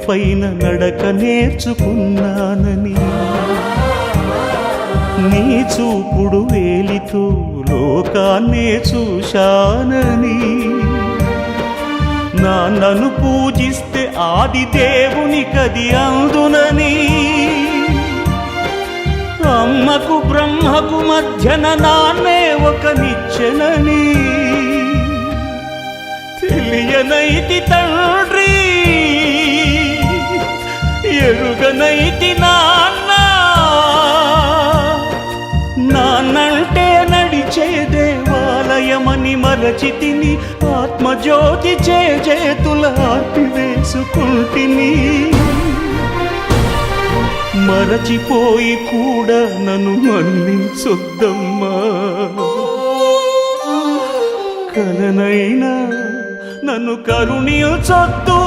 పైన నడక నేర్చుకున్నానని, నీ చూపుడు వేలితో లోకాన్నే చూశానని, నాన్నను పూజిస్తే ఆది దేవుని కది అందునని, అమ్మకు బ్రహ్మకు మధ్యన నాన్నే ఒక నిచ్చెనని తెలియనైతి తండ్రి, ఎరుగనైతి నాన్న. నాన్నంటే నడిచే దేవాలయమని మరచితిని, ఆత్మజ్యోతి చేతుల ఆర్పివేసుకుంటిని. మరచిపోయి కూడా నన్ను మన్నించొద్దమ్మా, కలనైనా నన్ను కరుణించొద్దు.